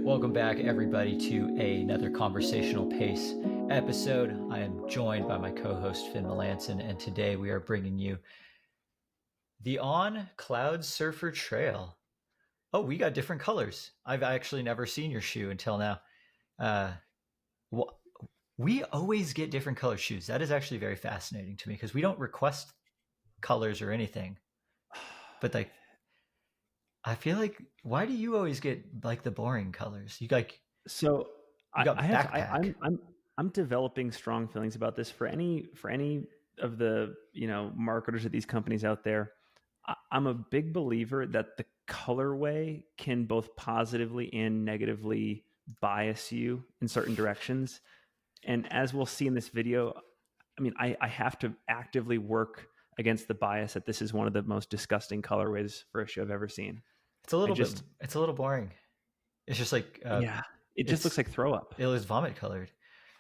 Welcome back, everybody, to another Conversational Pace episode. I am joined by my co-host, Finn Melanson, and today we are bringing you the On Cloudsurfer Trail. Oh, we got different colors. I've actually never seen your shoe until now. We always get different color shoes. That is actually very fascinating to me because we don't request colors or anything. But like, I feel like, why do you always get like the boring colors? You like, So you got backpack. I'm developing strong feelings about this for any of the marketers of these companies out there. I'm a big believer that the colorway can both positively and negatively bias you in certain directions. And as we'll see in this video, I mean, I have to actively work against the bias that this is one of the most disgusting colorways for a shoe I've ever seen. It's a little boring. It's just like it just looks like throw up. It was vomit colored.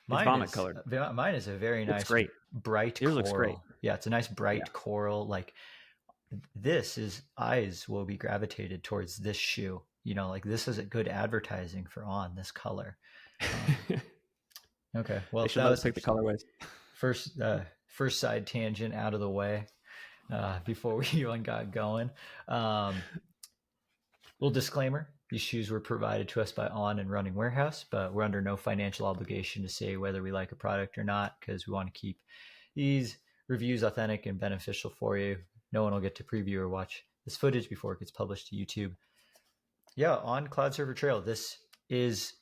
Mine is a very nice, great, bright coral. Looks great. Yeah, it's a nice bright Yeah. coral. Like eyes will be gravitated towards this shoe. You know, like this is a good advertising for On this color. Okay, well, they should let us pick the colorways. First side tangent out of the way before we even got going. Little disclaimer: these shoes were provided to us by On and Running Warehouse, but we're under no financial obligation to say whether we like a product or not because we want to keep these reviews authentic and beneficial for you. No one will get to preview or watch this footage before it gets published to YouTube. Yeah, On Cloudsurfer Trail. This is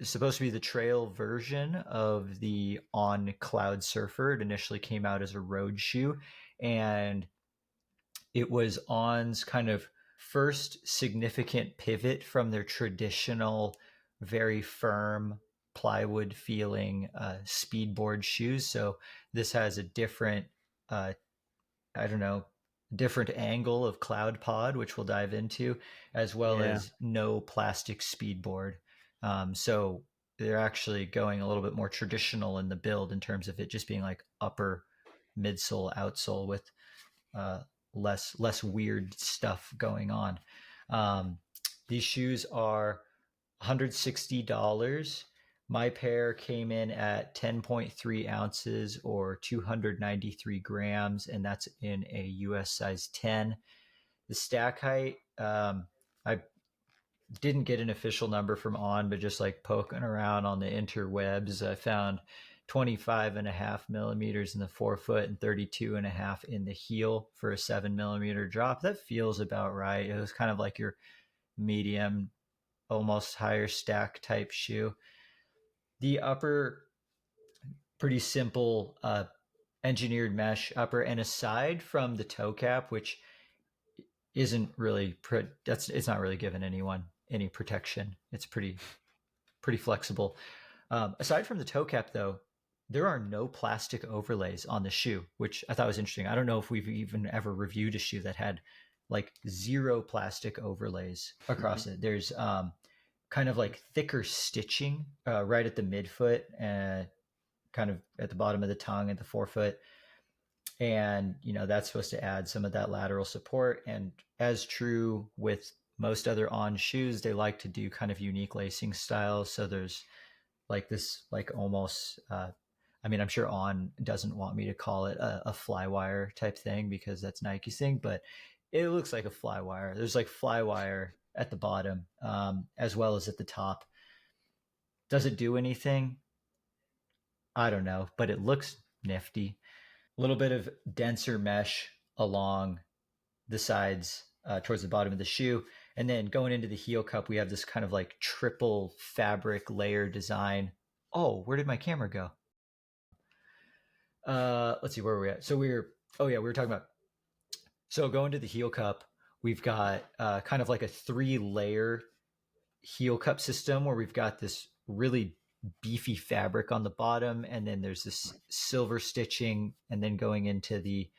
supposed to be the trail version of the On Cloudsurfer. It initially came out as a road shoe, and it was On's kind of first significant pivot from their traditional, very firm plywood feeling Speedboard shoes. So this has a different, different angle of Cloud Pod, which we'll dive into, as well as no plastic Speedboard. So they're actually going a little bit more traditional in the build in terms of it just being like upper midsole, outsole with less weird stuff going on. These shoes are $160. My pair came in at 10.3 ounces or 293 grams, and that's in a US size 10. The stack height, I didn't get an official number from On, but just like poking around on the interwebs, I found 25.5 millimeters in the forefoot and 32.5 in the heel for a 7 millimeter drop. That feels about right. It was kind of like your medium, almost higher stack type shoe. The upper, pretty simple engineered mesh upper, and aside from the toe cap, which isn't really it's not really giving anyone any protection. It's pretty flexible. Aside from the toe cap, though, there are no plastic overlays on the shoe, which I thought was interesting. I don't know if we've even ever reviewed a shoe that had like zero plastic overlays across it. There's kind of like thicker stitching right at the midfoot and kind of at the bottom of the tongue at the forefoot. And, that's supposed to add some of that lateral support. And as true with most other On shoes, they like to do kind of unique lacing styles. So there's like this, like almost, I'm sure On doesn't want me to call it a flywire type thing because that's Nike's thing, but it looks like a flywire. There's like flywire at the bottom as well as at the top. Does it do anything? I don't know, but it looks nifty. A little bit of denser mesh along the sides towards the bottom of the shoe. And then going into the heel cup, we have this kind of like triple fabric layer design. Oh, where did my camera go? Let's see, where were we at? So we were talking about, so going to the heel cup, we've got kind of like a 3-layer heel cup system where we've got this really beefy fabric on the bottom, and then there's this silver stitching, and then going into the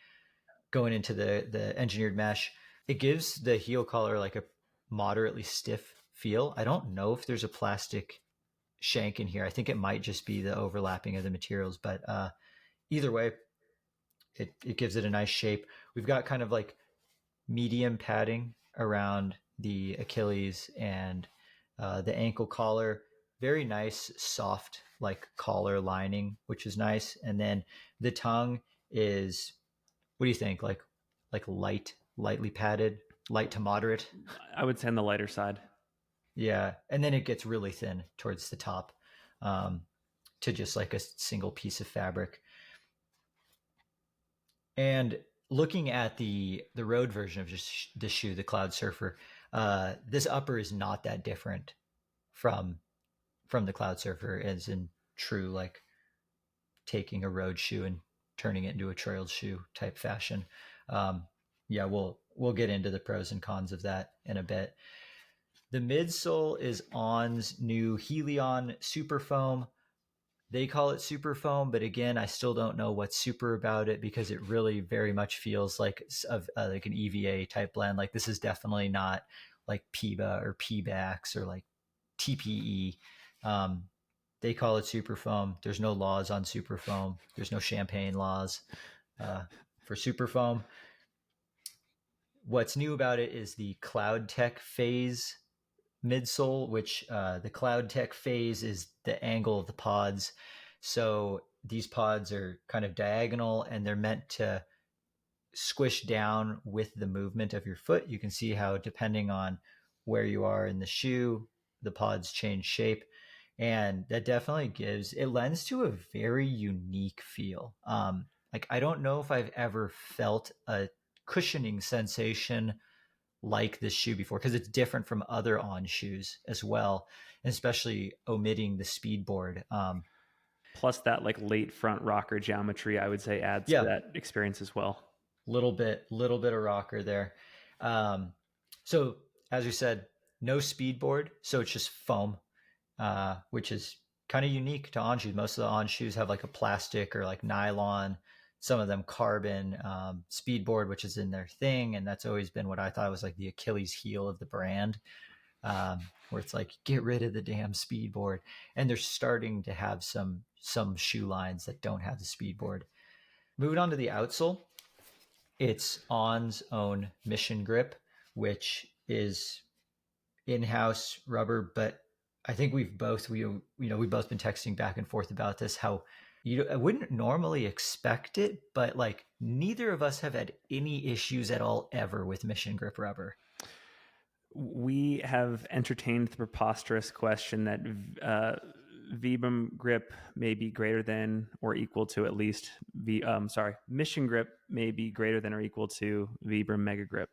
engineered mesh. It gives the heel collar like a moderately stiff feel. I don't know if there's a plastic shank in here. I think it might just be the overlapping of the materials, but either way, it gives it a nice shape. We've got kind of like medium padding around the Achilles and The ankle collar, very nice, soft, like collar lining, which is nice. And then the tongue is, what do you think? Like lightly padded, light to moderate. I would say on the lighter side. Yeah, and then it gets really thin towards the top, um, to just like a single piece of fabric. And looking at the road version of just the shoe, the Cloudsurfer, this upper is not that different from the Cloudsurfer, as in true like taking a road shoe and turning it into a trail shoe type fashion. Um, yeah, we'll get into the pros and cons of that in a bit. The midsole is On's new Helion Super Foam. They call it super foam, but again, I still don't know what's super about it because it really very much feels like like an EVA type blend. Like this is definitely not like PBA or PBAX or like TPE. Um, they call it super foam. There's no laws on super foam. There's no champagne laws for super foam. What's new about it is the Cloud Tech phase midsole, which the Cloud Tech phase is the angle of the pods. So these pods are kind of diagonal and they're meant to squish down with the movement of your foot. You can see how, depending on where you are in the shoe, the pods change shape. And that definitely it lends to a very unique feel. Like, I don't know if I've ever felt a cushioning sensation like this shoe before, because it's different from other On shoes as well, and especially omitting the Speedboard. Plus that like late front rocker geometry, I would say adds to Yeah, that experience as well. little bit of rocker there. So as we said, no Speedboard, so it's just foam, which is kind of unique to On shoes. Most of the On shoes have like a plastic or like nylon, some of them carbon, Speedboard, which is in their thing, and that's always been what I thought was like the Achilles heel of the brand, where it's like, get rid of the damn Speedboard. And they're starting to have some shoe lines that don't have the Speedboard. Moving on to the outsole, it's On's own Mission Grip, which is in-house rubber, but I think we've both been texting back and forth about this, how I wouldn't normally expect it, but like neither of us have had any issues at all ever with Mission Grip rubber. We have entertained the preposterous question that Vibram grip may be greater than or equal to at least Mission grip may be greater than or equal to Vibram Mega Grip.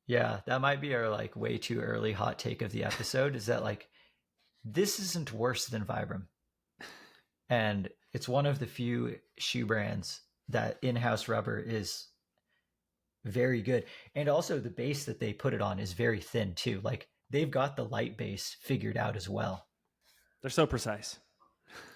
Yeah, that might be our like way too early hot take of the episode, is that like this isn't worse than Vibram. And it's one of the few shoe brands that in-house rubber is very good. And also the base that they put it on is very thin too. Like they've got the light base figured out as well. They're so precise.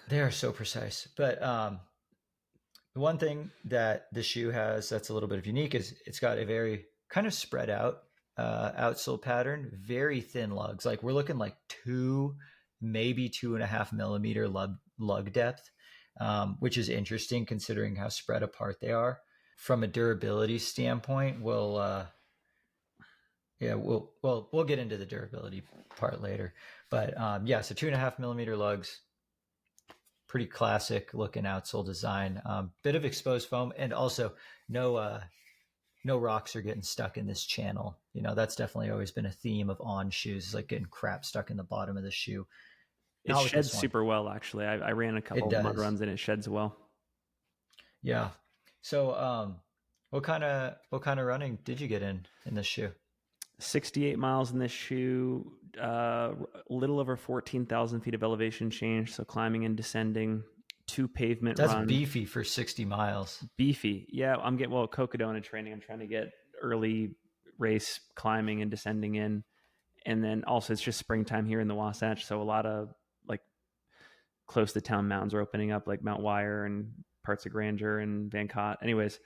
They are so precise. But the one thing that the shoe has that's a little bit of unique is it's got a very kind of spread out outsole pattern, very thin lugs. Like we're looking like 2.5 millimeter lug depth, which is interesting considering how spread apart they are. From a durability standpoint, we'll get into the durability part later. But so 2.5 millimeter lugs, pretty classic looking outsole design. Bit of exposed foam, and also no rocks are getting stuck in this channel. You know, that's definitely always been a theme of On shoes, is like getting crap stuck in the bottom of the shoe. It sheds super well, actually. I ran a couple mud runs and it sheds well. Yeah. So what kind of running did you get in this shoe? 68 miles in this shoe, a little over 14,000 feet of elevation change. So climbing and descending, 2 pavement runs. That's beefy for 60 miles. Beefy. Yeah, I'm getting Cocodona training. I'm trying to get early race climbing and descending in. And then also it's just springtime here in the Wasatch. So a lot of like close to town mountains are opening up, like Mount Wire and parts of Grandeur and Van Cott. Anyways,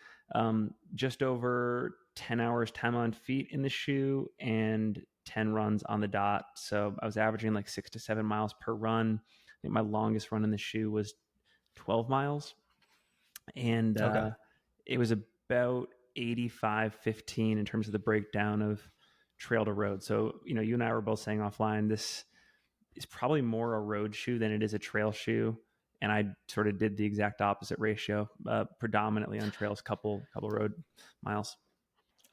just over 10 hours time on feet in the shoe and 10 runs on the dot. So I was averaging like 6 to 7 miles per run. I think my longest run in the shoe was 12 miles. And it was about 85-15 in terms of the breakdown of trail to road. So, you and I were both saying offline, this is probably more a road shoe than it is a trail shoe. And I sort of did the exact opposite ratio, predominantly on trails, couple road miles.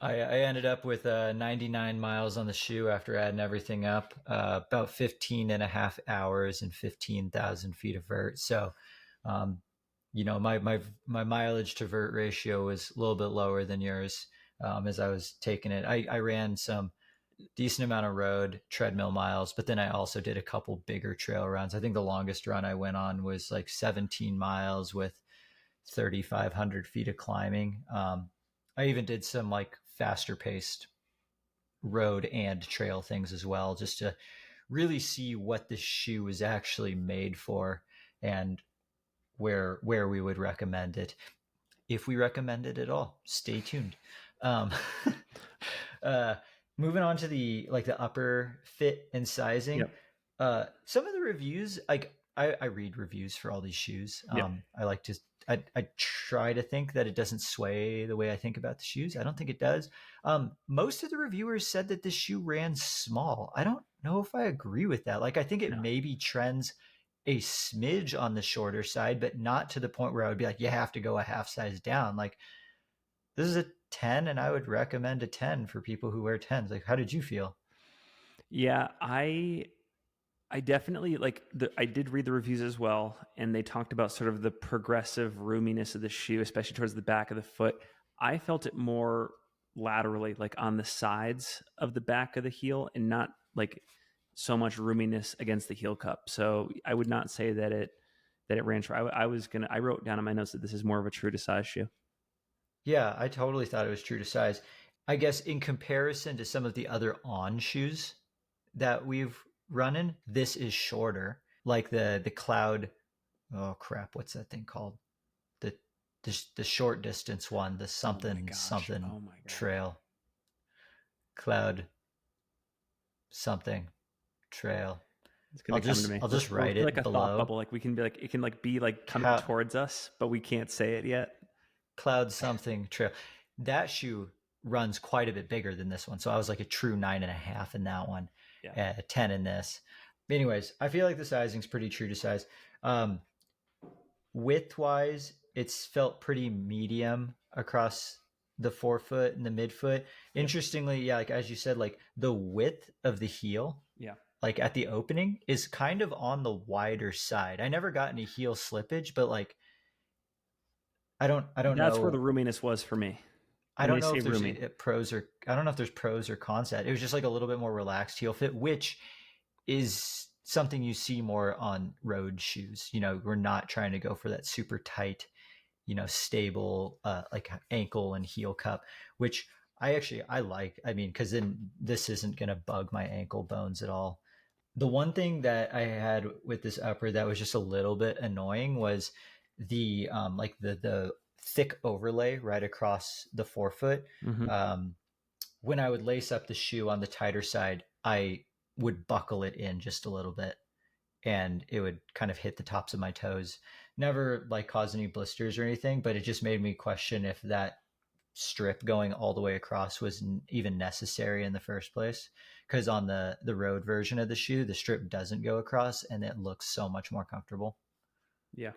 I ended up with 99 miles on the shoe after adding everything up, about 15 and a half hours and 15,000 feet of vert. So, my mileage to vert ratio was a little bit lower than yours as I was taking it. I ran some decent amount of road treadmill miles, but then I also did a couple bigger trail runs. I think the longest run I went on was like 17 miles with 3,500 feet of climbing. I even did some like faster paced road and trail things as well, just to really see what this shoe was actually made for and where we would recommend it, if we recommend it at all. Stay tuned. Moving on to the upper fit and sizing. Yep. Some of the reviews, like I read reviews for all these shoes. Yep. I like to I try to think that it doesn't sway the way I think about the shoes. I don't think it does. Most of the reviewers said that this shoe ran small. I don't know if I agree with that. Like, I think it maybe trends a smidge on the shorter side, but not to the point where I would be like, you have to go a half size down. Like, this is a 10 and I would recommend a 10 for people who wear 10s. Like, how did you feel? Yeah, I definitely I did read the reviews as well, and they talked about sort of the progressive roominess of the shoe, especially towards the back of the foot. I felt it more laterally, like on the sides of the back of the heel, and not like so much roominess against the heel cup. So I would not say that it ran short. I wrote down in my notes that this is more of a true to size shoe. Yeah, I totally thought it was true to size. I guess in comparison to some of the other On shoes that we've running, this is shorter. Like the Cloud, oh crap, what's that thing called? The short distance one, the something trail. Cloud something trail. It's gonna come to me. I'll just write it like a below. Thought bubble. Like we can be like, it can like be like coming towards us, but we can't say it yet. Cloud something trail. That shoe runs quite a bit bigger than this one. So I was like a true 9.5 in that one. Yeah. 10 in this. Anyways, I feel like the sizing's pretty true to size. Width wise, it's felt pretty medium across the forefoot and the midfoot. Interestingly, yeah, like as you said, like the width of the heel, like at the opening, is kind of on the wider side. I never got any heel slippage, but like I don't know. That's where the roominess was for me. I don't know if there's I don't know if there's pros or cons to that. It was just like a little bit more relaxed heel fit, which is something you see more on road shoes. We're not trying to go for that super tight, stable, like ankle and heel cup, which I like. I mean, because then this isn't going to bug my ankle bones at all. The one thing that I had with this upper that was just a little bit annoying was the like the thick overlay right across the forefoot. Mm-hmm. When I would lace up the shoe on the tighter side, I would buckle it in just a little bit and it would kind of hit the tops of my toes. Never like cause any blisters or anything, but it just made me question if that strip going all the way across was even necessary in the first place. Because on the road version of the shoe, the strip doesn't go across and it looks so much more comfortable. Yeah.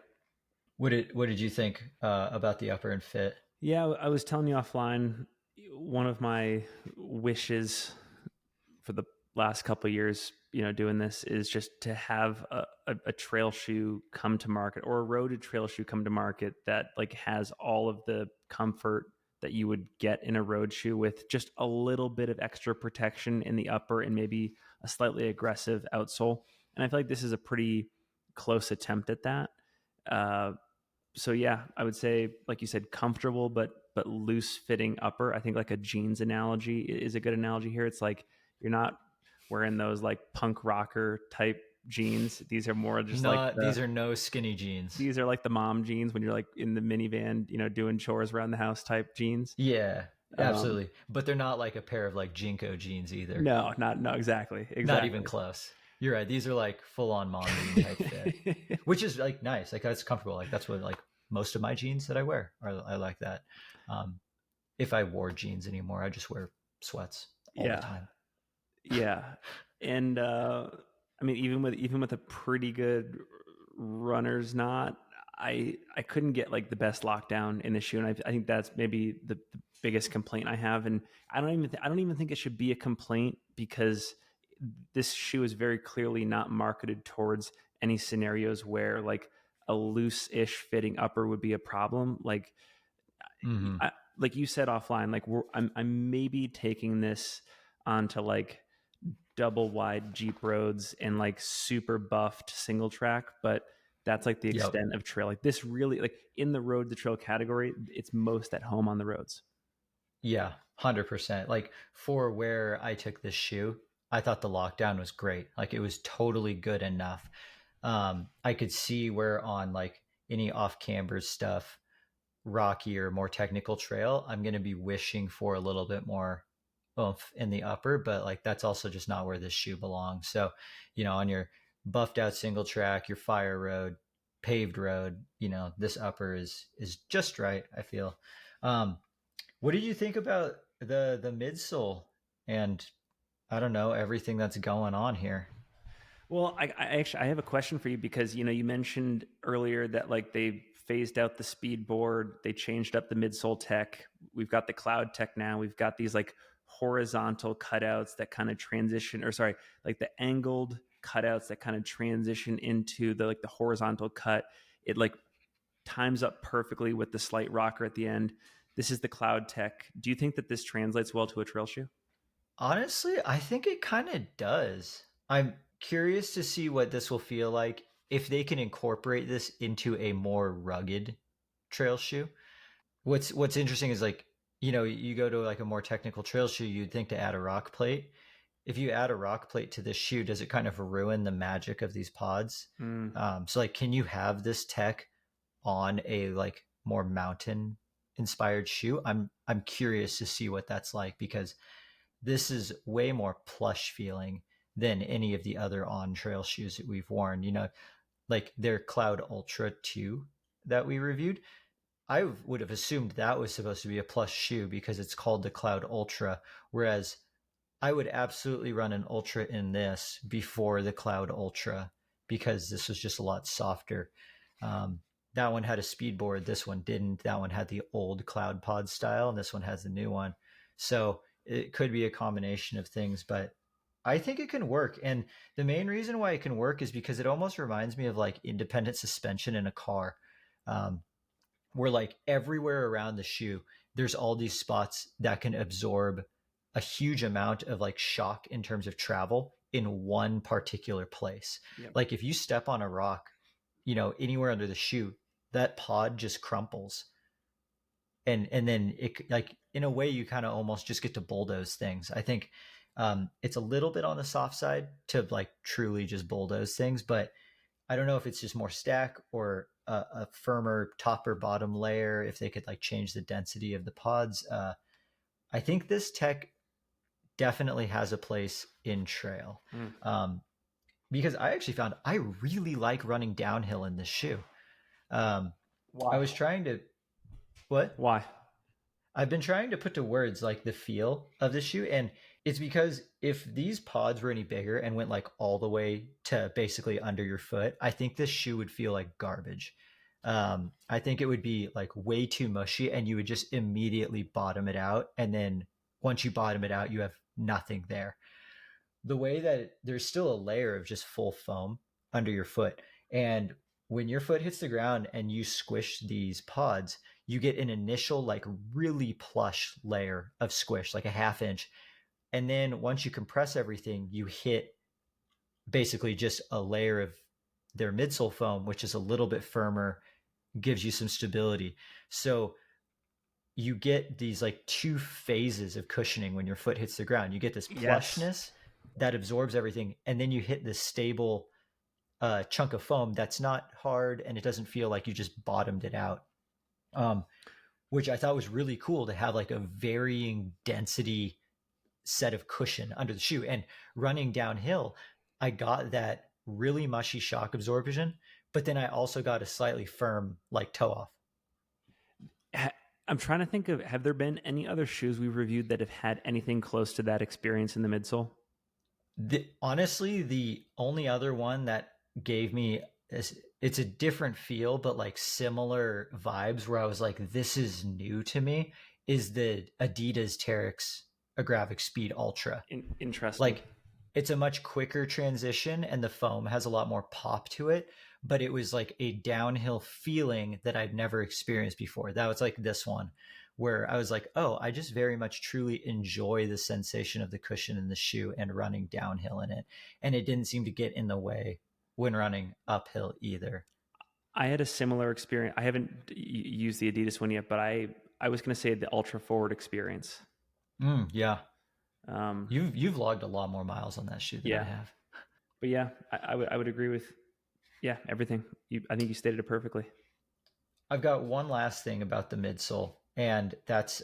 What did you think about the upper and fit? Yeah, I was telling you offline, one of my wishes for the last couple of years, doing this, is just to have a trail shoe come to market, or a roaded trail shoe come to market that like has all of the comfort that you would get in a road shoe, with just a little bit of extra protection in the upper and maybe a slightly aggressive outsole. And I feel like this is a pretty close attempt at that. So yeah, I would say, like you said, comfortable but loose fitting upper. I think like a jeans analogy is a good analogy here. It's like you're not wearing those like punk rocker type jeans. These are more just these are no skinny jeans. These are like the mom jeans when you're like in the minivan, doing chores around the house type jeans. Yeah, absolutely. But they're not like a pair of like Jinko jeans either. No, exactly. Not even close. You're right. These are like full on mom jean type fit, which is like nice. Like that's comfortable. Like that's what like most of my jeans that I wear are. I like that. If I wore jeans anymore, I just wear sweats all the time. Yeah. And I mean, even with a pretty good runner's knot, I couldn't get like the best lockdown in the shoe, and I think that's maybe the biggest complaint I have. And I don't even think it should be a complaint, because this shoe is very clearly not marketed towards any scenarios where like a loose-ish fitting upper would be a problem. Hmm. Like you said offline, like I'm maybe taking this onto like double wide Jeep roads and like super buffed single track, but that's like the Yep. extent of trail. Like this really, like in the road to trail category, it's most at home on the roads. Yeah, 100%. Like for where I took this shoe, I thought the lockdown was great. Like it was totally good enough. I could see where on like any off camber stuff, rocky or more technical trail, I'm going to be wishing for a little bit more oomph in the upper, but like that's also just not where this shoe belongs. So, on your buffed out single track, your fire road, paved road, this upper is just right, I feel. Um, what did you think about the midsole and I don't know everything that's going on here? Well, I actually I have a question for you, because you mentioned earlier that like they phased out the Speedboard, they changed up the midsole tech. We've got the Cloud tech now. We've got these like horizontal cutouts that kind of transition, or sorry, like the angled cutouts that kind of transition into the like the horizontal cut. It like times up perfectly with the slight rocker at the end. This is the Cloud tech. Do you think that this translates well to a trail shoe? Honestly, I think it kind of does. I'm curious to see what this will feel like if they can incorporate this into a more rugged trail shoe. What's interesting is like, you go to like a more technical trail shoe, you'd think to add a rock plate. If you add a rock plate to this shoe, does it kind of ruin the magic of these pods? Mm. So like, can you have this tech on a like more mountain inspired shoe? I'm curious to see what that's like because this is way more plush feeling than any of the other on trail shoes that we've worn. Like their Cloud Ultra 2 that we reviewed. I would have assumed that was supposed to be a plush shoe because it's called the Cloud Ultra, whereas I would absolutely run an Ultra in this before the Cloud Ultra because this was just a lot softer. That one had a speedboard. This one didn't. That one had the old Cloud Pod style, and this one has the new one. So it could be a combination of things, but I think it can work. And the main reason why it can work is because it almost reminds me of like independent suspension in a car. Um, where like everywhere around the shoe, there's all these spots that can absorb a huge amount of like shock in terms of travel in one particular place. Yep. Like if you step on a rock, anywhere under the shoe, that pod just crumples. And then it like in a way you kind of almost just get to bulldoze things. I think it's a little bit on the soft side to like truly just bulldoze things, but I don't know if it's just more stack or a firmer top or bottom layer. If they could like change the density of the pods, I think this tech definitely has a place in trail. Mm. Um, because I actually found I really like running downhill in this shoe. Um, I Why? was trying to what Why? I've been trying to put to words like the feel of the shoe, and it's because if these pods were any bigger and went like all the way to basically under your foot, I think this shoe would feel like garbage. I think it would be like way too mushy, and you would just immediately bottom it out. And then once you bottom it out, you have nothing there. The way that there's still a layer of just full foam under your foot. And when your foot hits the ground and you squish these pods, you get an initial, like, really plush layer of squish, like a half inch. And then once you compress everything, you hit basically just a layer of their midsole foam, which is a little bit firmer, gives you some stability. So you get these like two phases of cushioning when your foot hits the ground. You get this Yes. plushness that absorbs everything, and then you hit this stable chunk of foam that's not hard and it doesn't feel like you just bottomed it out. Um, which I thought was really cool to have like a varying density set of cushion under the shoe. And running downhill, I got that really mushy shock absorption, but then I also got a slightly firm like toe off. I'm trying to think of, have there been any other shoes we've reviewed that have had anything close to that experience in the midsole? Honestly, the only other one that gave me it's a different feel, but like similar vibes where I was like, this is new to me, is the Adidas Terrex Agravic Speed Ultra. Interesting. Like, it's a much quicker transition and the foam has a lot more pop to it, but it was like a downhill feeling that I'd never experienced before. That was like this one where I was like, oh, I just very much truly enjoy the sensation of the cushion in the shoe and running downhill in it. And it didn't seem to get in the way when running uphill either. I had a similar experience. I haven't used the Adidas one yet, but I was going to say the Ultra Forward experience. Yeah. Um, You've logged a lot more miles on that shoe than I yeah, have. but yeah, I would agree with everything. I think you stated it perfectly. I've got one last thing about the midsole, and that's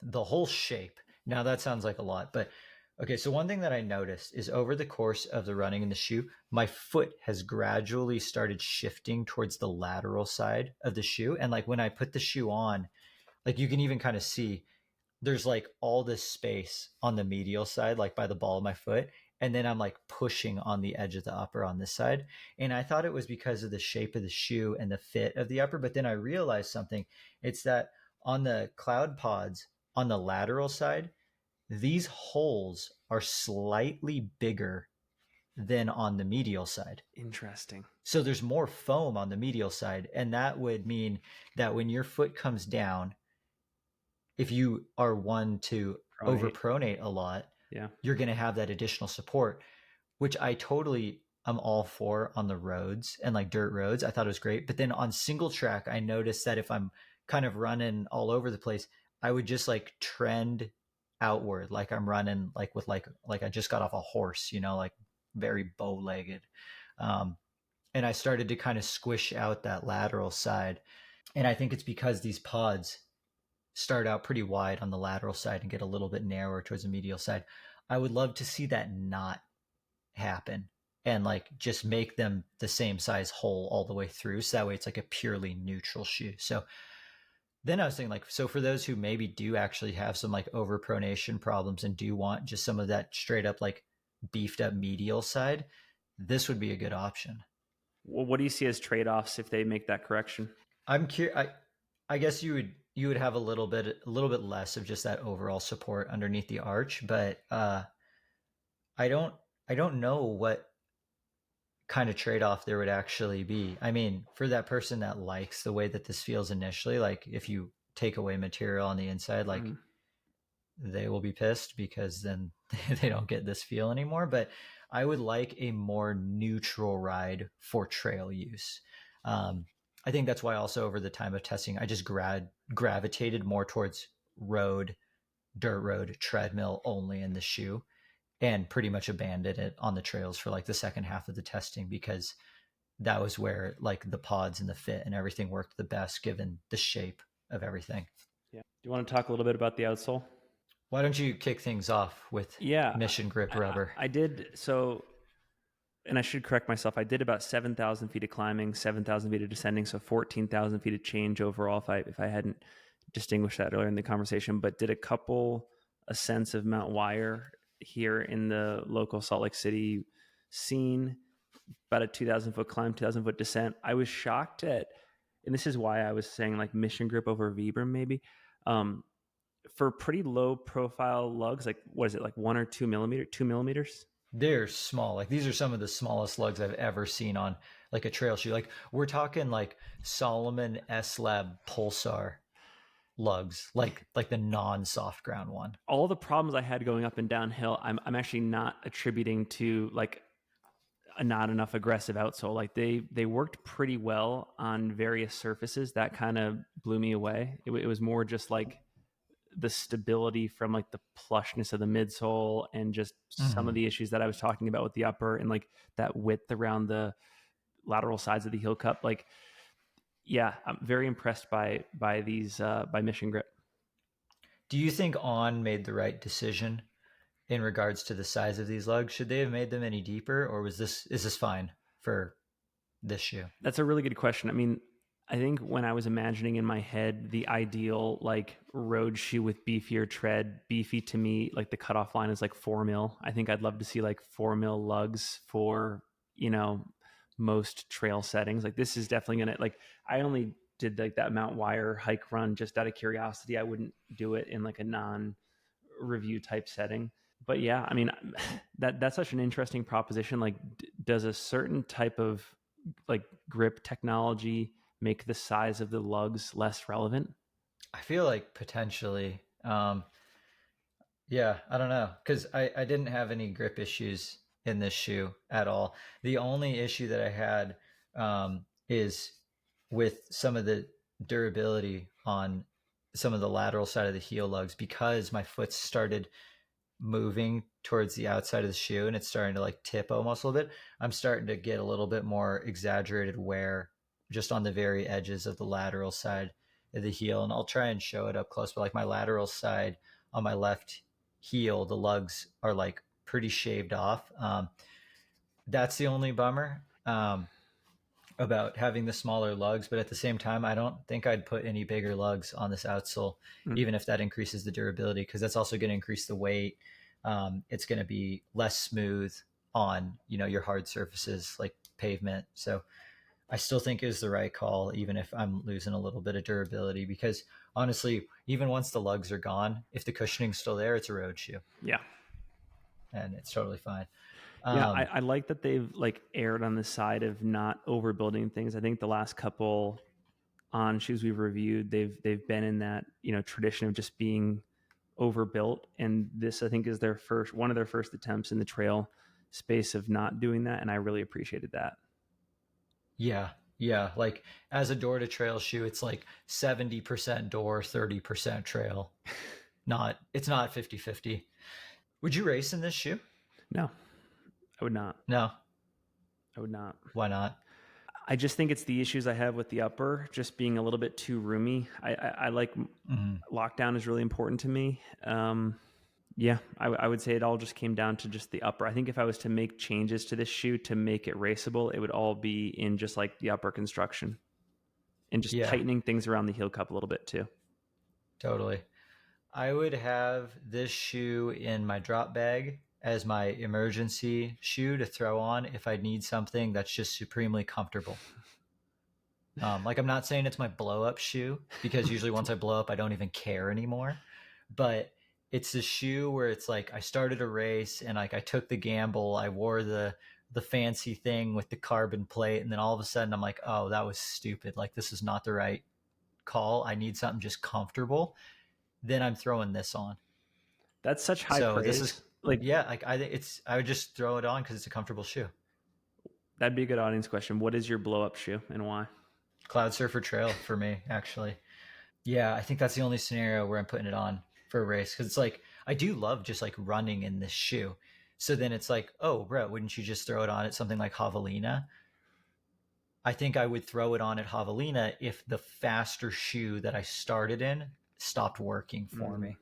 the whole shape. Now that sounds like a lot, but okay. So one thing that I noticed is over the course of the running in the shoe, my foot has gradually started shifting towards the lateral side of the shoe. And like when I put the shoe on, like you can even kind of see there's like all this space on the medial side, like by the ball of my foot. And then I'm like pushing on the edge of the upper on this side. And I thought it was because of the shape of the shoe and the fit of the upper. But then I realized something. It's that on the cloud pods on the lateral side, these holes are slightly bigger than on the medial side. Interesting. So there's more foam on the medial side. And that would mean that when your foot comes down, if you are one to Pronate. overpronate a lot, Yeah. you're going to have that additional support, which I totally am all for on the roads and like dirt roads. I thought it was great. But then on single track, I noticed that if I'm kind of running all over the place, I would just like trend outward, like I'm running like with like I just got off a horse, like very bow legged. And I started to kind of squish out that lateral side. And I think it's because these pods start out pretty wide on the lateral side and get a little bit narrower towards the medial side. I would love to see that not happen and like just make them the same size hole all the way through. So that way it's like a purely neutral shoe. So then I was thinking like, so for those who maybe do actually have some like overpronation problems and do want just some of that straight up like beefed up medial side, this would be a good option. Well, what do you see as trade-offs if they make that correction? I'm curious. I guess you would have a little bit less of just that overall support underneath the arch, but I don't I don't know what kind of trade off there would actually be. I mean, for that person that likes the way that this feels initially, like if you take away material on the inside, like Mm. they will be pissed because then they don't get this feel anymore. But I would like a more neutral ride for trail use. Um, I think that's why also over the time of testing, I just gravitated more towards road, dirt road, treadmill only in the shoe and pretty much abandoned it on the trails for like the second half of the testing because that was where like the pods and the fit and everything worked the best given the shape of everything. Yeah. Do you want to talk a little bit about the outsole? Why don't you kick things off with Yeah, Mission Grip Rubber? I did. So, and I should correct myself. I did about 7,000 feet of climbing, 7,000 feet of descending, so 14,000 feet of change overall. If I hadn't distinguished that earlier in the conversation, but did a couple ascents of Mount Wire here in the local Salt Lake City scene. About a 2,000 foot climb, 2,000 foot descent. I was shocked at, and this is why I was saying like Mission Grip over Vibram maybe. For pretty low profile lugs, like what is it, like 1 or 2 millimeter, 2 millimeters? They're small. Like these are some of the smallest lugs I've ever seen on like a trail shoe. Like we're talking like Solomon S Lab Pulsar lugs, like the non-soft ground one. All the problems I had going up and downhill, I'm actually not attributing to like a not enough aggressive outsole. Like they worked pretty well on various surfaces. That kind of blew me away. It was more just like the stability from like the plushness of the midsole and just some of Mm-hmm. the issues that I was talking about with the upper and like that width around the lateral sides of the heel cup. Like, yeah, I'm very impressed by these by Mission Grip. Do you think On made the right decision in regards to the size of these lugs? Should they have made them any deeper, or is this fine for this shoe? That's a really good question. I mean, I think when I was imagining in my head the ideal like road shoe with beefier tread, beefy to me, like the cutoff line is like 4 mil. I think I'd love to see like 4 mil lugs for, you know, most trail settings. Like this is definitely gonna like I only did like that Mount Wire hike run just out of curiosity. I wouldn't do it in like a non review type setting. But yeah, I mean that's such an interesting proposition. Like does a certain type of like grip technology make the size of the lugs less relevant? I feel like potentially. Yeah, I don't know. Because I didn't have any grip issues in this shoe at all. The only issue that I had is with some of the durability on some of the lateral side of the heel lugs because my foot started moving towards the outside of the shoe and it's starting to like tip almost a little bit. I'm starting to get a little bit more exaggerated wear just on the very edges of the lateral side of the heel. And I'll try and show it up close, but like my lateral side on my left heel, the lugs are like pretty shaved off. That's the only bummer about having the smaller lugs, but at the same time, I don't think I'd put any bigger lugs on this outsole, even if that increases the durability, because that's also going to increase the weight. It's going to be less smooth on your hard surfaces like pavement. So I still think is the right call, even if I'm losing a little bit of durability. Because honestly, even once the lugs are gone, if the cushioning's still there, it's a road shoe, Yeah. and it's totally fine. Yeah, Um, I like that they've like erred on the side of not overbuilding things. I think the last couple On shoes we've reviewed, they've been in that, tradition of just being overbuilt. And this I think is one of their first attempts in the trail space of not doing that. And I really appreciated that. Yeah, yeah. Like as a door to trail shoe, it's like 70% door, 30% trail. It's not 50-50. Would you race in this shoe? No, I would not. No. I would not. Why not? I just think it's the issues I have with the upper just being a little bit too roomy. I like lockdown is really important to me. Yeah, I would say it all just came down to just the upper. I think if I was to make changes to this shoe to make it raceable, it would all be in just like the upper construction and just Yeah, tightening things around the heel cup a little bit too. totally. I would have this shoe in my drop bag as my emergency shoe to throw on if I need something that's just supremely comfortable. Like I'm not saying it's my blow up shoe because usually once I blow up, I don't even care anymore. But it's a shoe where it's like I started a race and like I took the gamble. I wore the fancy thing with the carbon plate, and then all of a sudden I'm like, oh, that was stupid. Like this is not the right call. I need something just comfortable. Then I'm throwing this on. That's such high So this is praise. Like yeah, like I think I would just throw it on because it's a comfortable shoe. that'd be a good audience question. What is your blow up shoe and why? Cloudsurfer Trail for me, actually. Yeah, I think that's the only scenario where I'm putting it on for a race because it's like I do love just like running in this shoe. So then it's like, oh, bro, wouldn't you just throw it on at something like Javelina? I think I would throw it on at Javelina if the faster shoe that I started in stopped working for me.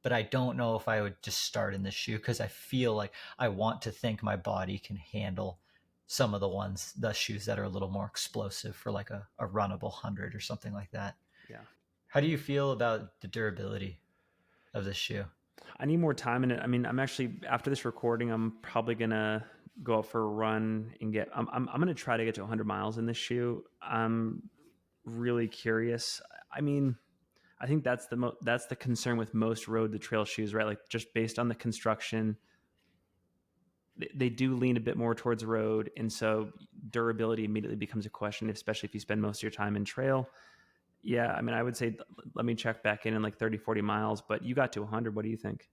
But I don't know if I would just start in this shoe because I feel like I want to think my body can handle some of the shoes that are a little more explosive for like a runnable 100 or something like that. Yeah. How do you feel about the durability of this shoe? I need more time in it. I mean, I'm actually after this recording, I'm probably gonna go out for a run and get. I'm gonna try to get to 100 miles in this shoe. I'm really curious. I mean, I think that's the concern with most road to trail shoes, right? Like just based on the construction, they do lean a bit more towards road, and so durability immediately becomes a question, especially if you spend most of your time in trail. Yeah, I mean, I would say let me check back in like 30, 40 miles, but you got to 100. What do you think?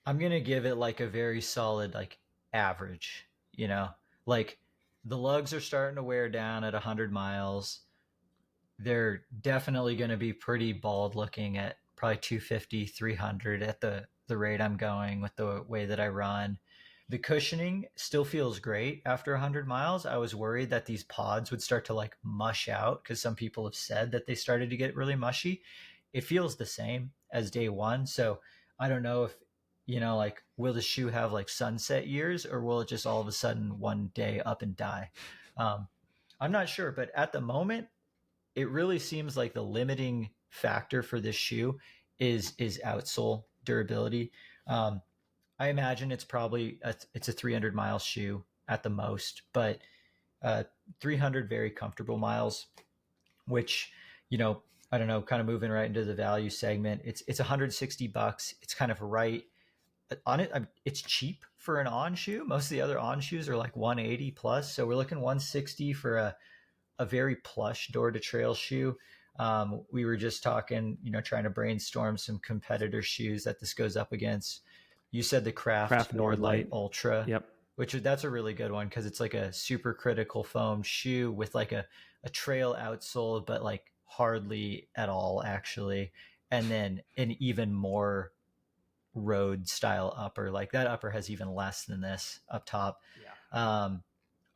I'm going to give it like a very solid like average, you know? Like the lugs are starting to wear down at 100 miles. They're definitely going to be pretty bald looking at probably 250, 300 at the rate I'm going with the way that I run. The cushioning still feels great after 100 miles. I was worried that these pods would start to like mush out because some people have said that they started to get really mushy. It feels the same as day one. So I don't know if, like, will the shoe have like sunset years or will it just all of a sudden one day up and die? Um, I'm not sure, but at the moment, it really seems like the limiting factor for this shoe is outsole durability. Um, I imagine it's probably it's a 300 mile shoe at the most, but 300 very comfortable miles, which, you know, I don't know, kind of moving right into the value segment. It's $160. It's kind of right on it. It's cheap for an On shoe. Most of the other On shoes are like 180 plus, so we're looking 160 for a very plush door to trail shoe. We were just talking, you know, trying to brainstorm some competitor shoes that this goes up against. You said the Craft Nord Light Ultra. Yep. Which that's a really good one because it's like a super critical foam shoe with like a trail outsole, but like hardly at all actually. And then an even more road style upper. Like that upper has even less than this up top. Yeah.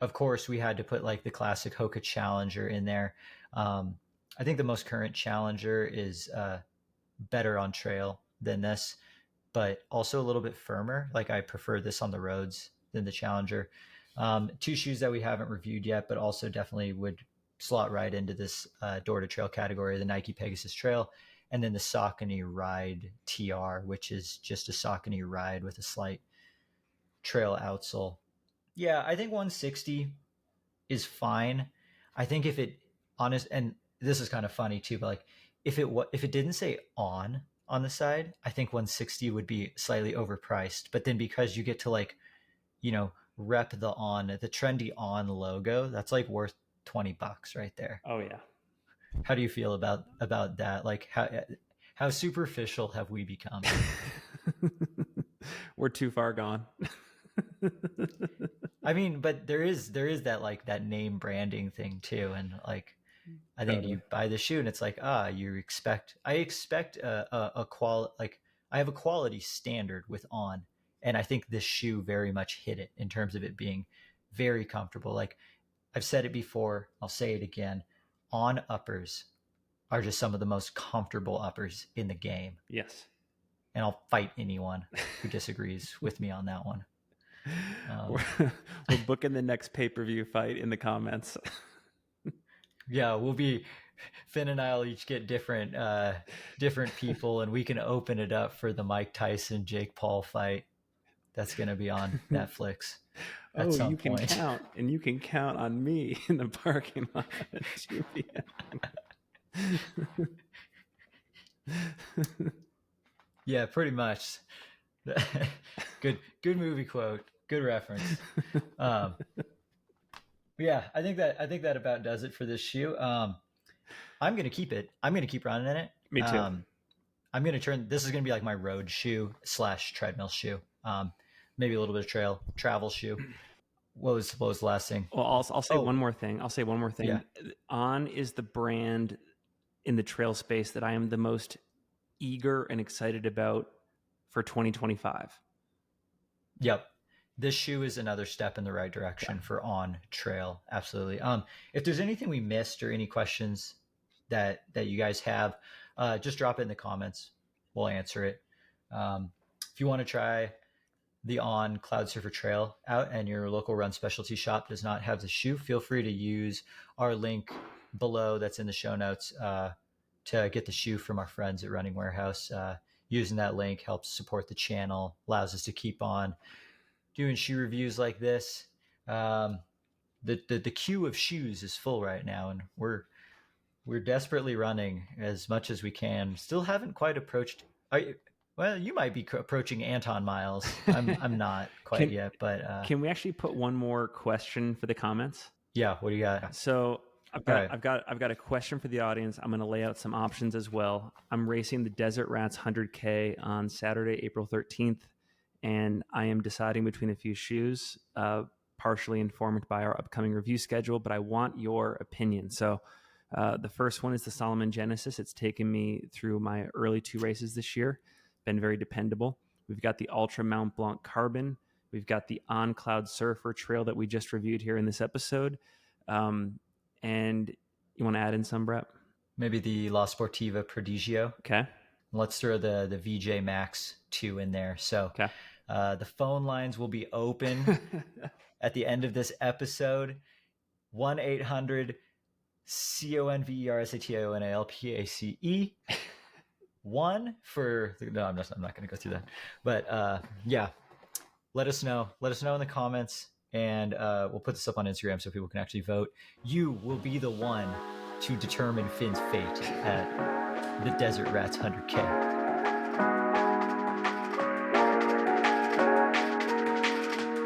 Of course, we had to put like the classic Hoka Challenger in there. I think the most current Challenger is better on trail than this, but also a little bit firmer. Like I prefer this on the roads than the Challenger. Two shoes that we haven't reviewed yet, but also definitely would slot right into this door to trail category: the Nike Pegasus Trail, and then the Saucony Ride TR, which is just a Saucony Ride with a slight trail outsole. Yeah, I think 160 is fine. I think if it honest, and this is kind of funny too, but like if it didn't say on the side, I think 160 would be slightly overpriced. But then because you get to like, you know, rep the trendy On logo, that's like worth $20 right there. Oh yeah. How do you feel about that? Like how superficial have we become? We're too far gone. I mean, but there is that like that name branding thing too, and like I think you buy the shoe and it's like, I expect a like I have a quality standard with On, and I think this shoe very much hit it in terms of it being very comfortable. Like I've said it before, I'll say it again. On uppers are just some of the most comfortable uppers in the game. Yes. And I'll fight anyone who disagrees with me on that one. We're booking the next pay-per-view fight in the comments. Yeah, we'll be Finn and I'll each get different people, and we can open it up for the Mike Tyson Jake Paul fight. That's going to be on Netflix at some point. You can count on me in the parking lot at 2 p.m. Yeah, pretty much. Good movie quote. Good reference. Yeah, I think that about does it for this shoe. I'm gonna keep it. I'm gonna keep running in it. Me too. I'm gonna turn. This is gonna be like my road shoe / treadmill shoe. Maybe a little bit of travel shoe. What was the last thing? Well, I'll say one more thing. Yeah. On is the brand in the trail space that I am the most eager and excited about for 2025. Yep. This shoe is another step in the right direction for On trail. Absolutely. If there's anything we missed or any questions that you guys have, just drop it in the comments. We'll answer it. If you want to try the On Cloudsurfer Trail out and your local run specialty shop does not have the shoe, feel free to use our link below that's in the show notes to get the shoe from our friends at Running Warehouse. Using that link helps support the channel, allows us to keep on doing shoe reviews like this. The queue of shoes is full right now, and we're desperately running as much as we can. Still haven't quite approached. Well, you might be approaching Anton miles. I'm not quite yet, but can we actually put one more question for the comments? Yeah, what do you got? So I've got a question for the audience. I'm going to lay out some options as well. I'm racing the Desert Rats 100K on Saturday, April 13th, and I am deciding between a few shoes, partially informed by our upcoming review schedule, but I want your opinion. So the first one is the Salomon Genesis. It's taken me through my early 2 races this year. Been very dependable. We've got the Ultra Mount Blanc Carbon. We've got the On Cloudsurfer Trail that we just reviewed here in this episode. And you want to add in some, Brett? Maybe the La Sportiva Prodigio. Okay. Let's throw the VJ Max 2 in there. So okay. The phone lines will be open at the end of this episode. 1-800-CONVERSATIONALPACE. One for no, I'm not going to go through that. But yeah, let us know. Let us know in the comments, and we'll put this up on Instagram so people can actually vote. You will be the one to determine Finn's fate at the Desert Rats 100K.